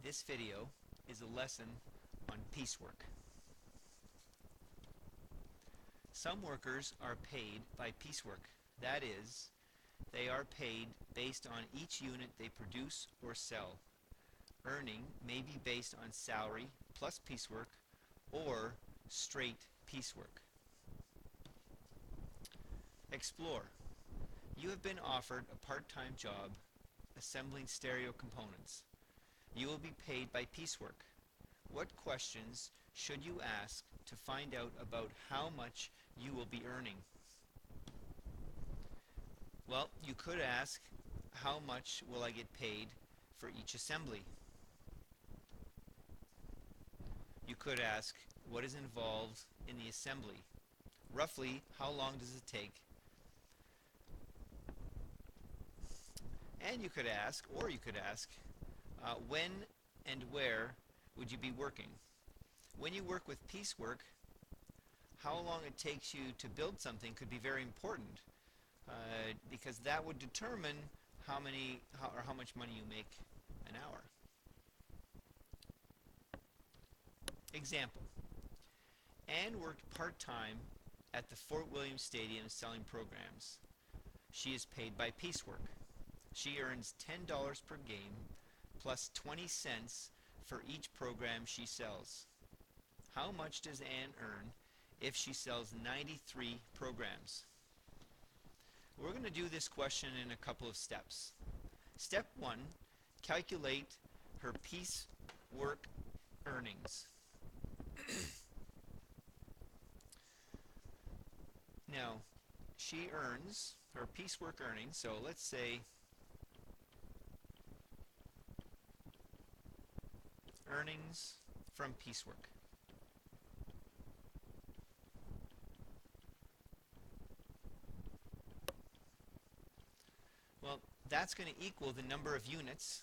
This video is a lesson on piecework. Some workers are paid by piecework. That is, they are paid based on each unit they produce or sell. Earning may be based on salary plus piecework or straight piecework. Explore. You have been offered a part-time job assembling stereo components. You will be paid by piecework. What questions should you ask to find out about how much you will be earning? Well, you could ask, how much will I get paid for each assembly? You could ask, what is involved in the assembly? Roughly, how long does it take? And you could ask, when and where would you be working? When you work with piecework, how long it takes you to build something could be very important because that would determine how much money you make an hour. Example. Anne worked part-time at the Fort William Stadium selling programs. She is paid by piecework. She earns $10 per game plus 20 cents for each program she sells. How much does Anne earn if she sells 93 programs? We're going to do this question in a couple of steps. Step 1, calculate her piecework earnings. Now, she earns her piecework earnings, so let's say earnings from piecework. Well, that's going to equal the number of units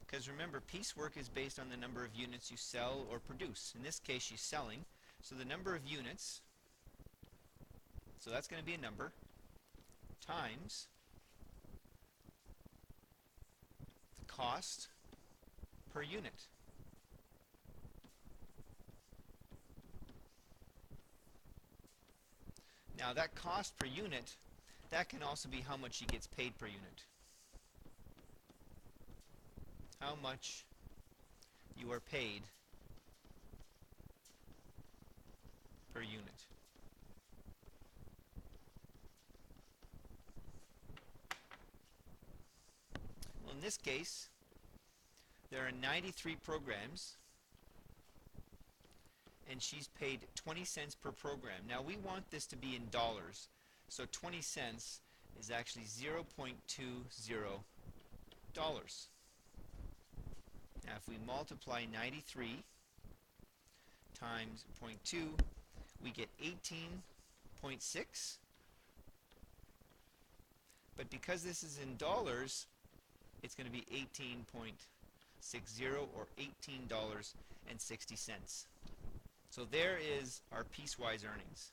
because remember, piecework is based on the number of units you sell or produce. In this case, she's selling, so the number of units, so that's going to be a number, times the cost per unit. Now that cost per unit, that can also be how much she gets paid per unit. How much you are paid per unit. Well, in this case, there are 93 programs, and she's paid 20 cents per program. Now, we want this to be in dollars, so 20 cents is actually $0.20. Now, if we multiply 93 times 0.2, we get 18.6. But because this is in dollars, it's going to be 18.60 or $18.60. So there is our piecewise earnings.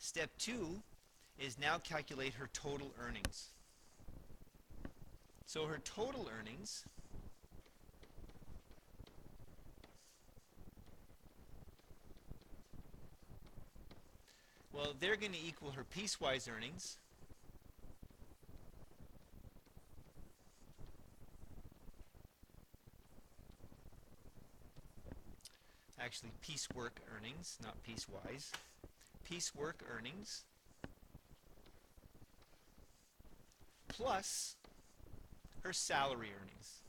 Step 2 is now calculate her total earnings. So her total earnings well, they're going to equal her piecewise earnings. Actually, piecework earnings, not piecewise. Piecework earnings plus her salary earnings.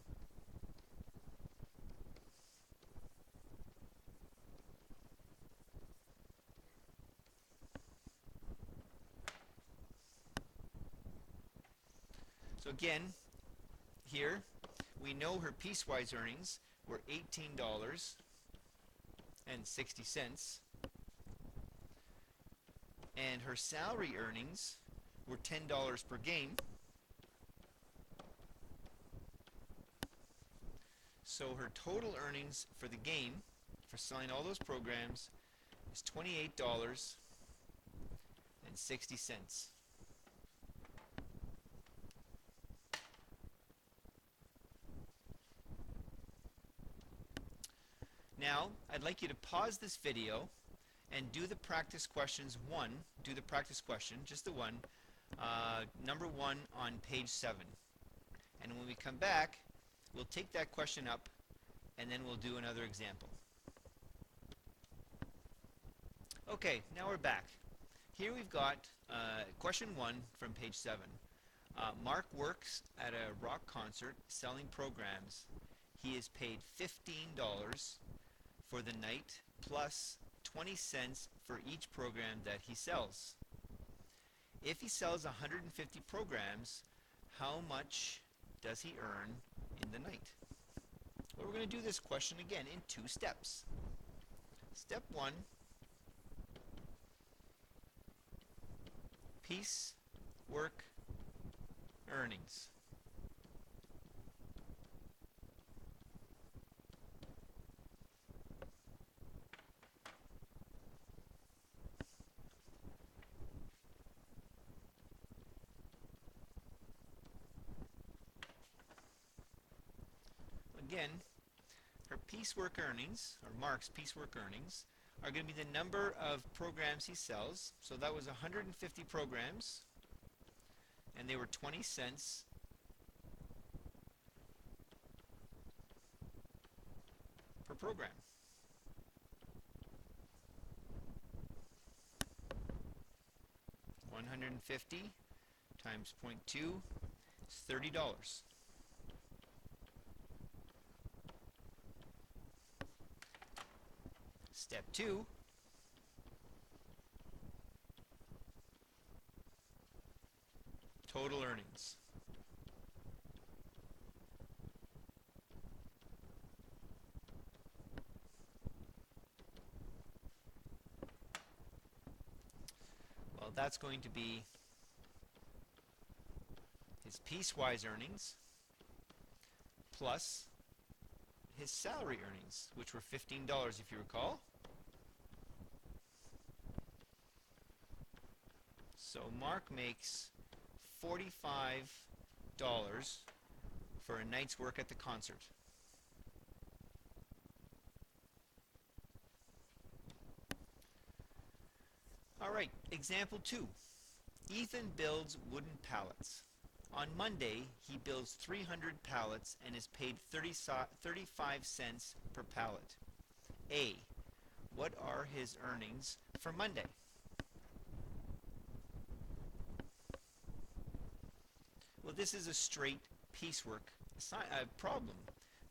So again, here we know her piecewise earnings were $18.60, and her salary earnings were $10 per game. So her total earnings for the game, for selling all those programs, is $28.60. Now, I'd like you to pause this video and do the practice questions one. Do the practice question, just the one, number 1 on page 7. And when we come back, we'll take that question up and then we'll do another example. Okay, now we're back. Here we've got question 1 from page 7. Mark works at a rock concert selling programs. He is paid $15 for the night plus 20 cents for each program that he sells. If he sells 150 programs, how much does he earn in the night? Well, we're going to do this question again in 2 steps. Step 1, piecework earnings. Again, her piecework earnings, or Mark's piecework earnings, are going to be the number of programs he sells. So that was 150 programs, and they were 20 cents per program. $150 times 0.2 is $30. Step 2, total earnings. Well, that's going to be his piecewise earnings plus his salary earnings, which were $15 if you recall. So Mark makes $45 for a night's work at the concert. Alright, example 2. Ethan builds wooden pallets. On Monday, he builds 300 pallets and is paid 35 cents per pallet. A. What are his earnings for Monday? Well, this is a straight piecework problem.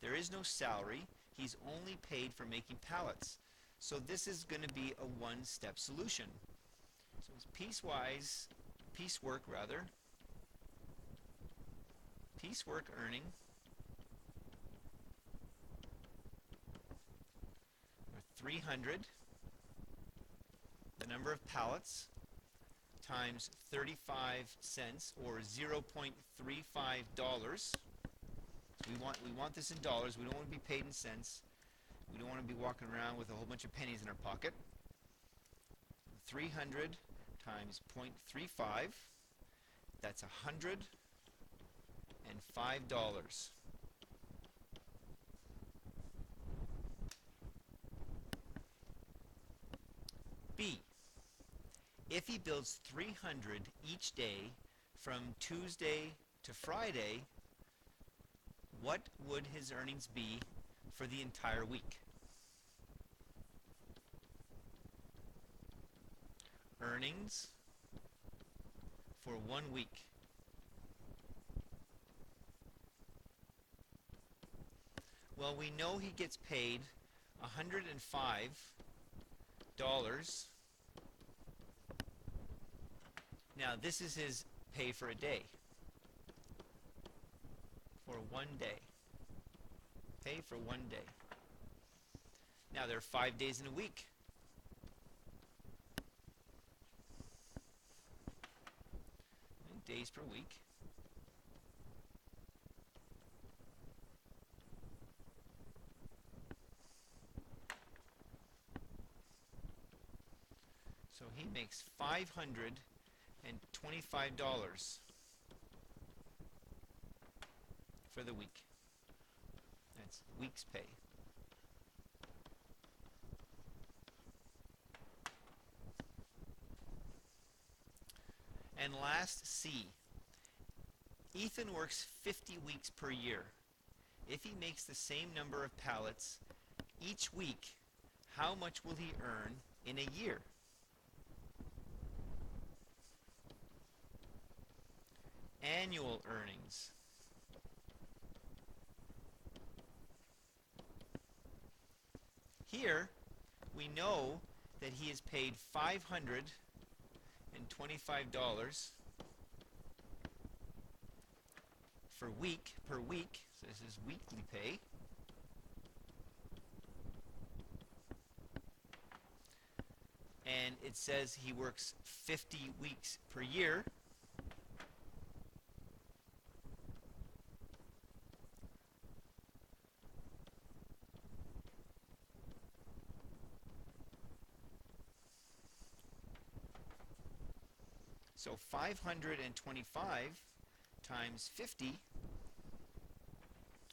There is no salary. He's only paid for making pallets. So this is going to be a one-step solution. So it's piecework earning, or 300, the number of pallets, times 35 cents, or $0.35. We want this in dollars. We don't want to be paid in cents. We don't want to be walking around with a whole bunch of pennies in our pocket. 300 times 0.35, that's $105. B. If he builds 300 each day from Tuesday to Friday, what would his earnings be for the entire week? Earnings for 1 week. Well, we know he gets paid $105. Now, this is his pay for a day. For 1 day. Pay for 1 day. Now, there are 5 days in a week. Days per week. So he makes $525 for the week. That's week's pay. And last, C. Ethan works 50 weeks per year. If he makes the same number of pallets each week, how much will he earn in a year? Annual earnings. Here, we know that he is paid $525 per week. So this is weekly pay. And it says he works 50 weeks per year. So 525 times 50,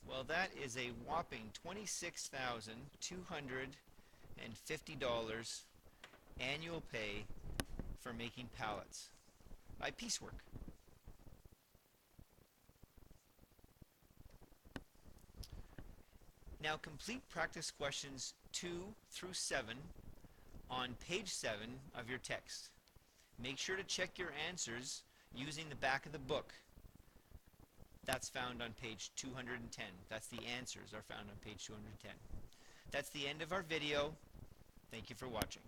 well, that is a whopping $26,250 annual pay for making pallets by Piecework. Now complete practice questions 2 through 7 on page 7 of your text. Make sure to check your answers using the back of the book. That's found on page 210. That's the answers are found on page 210. That's the end of our video. Thank you for watching.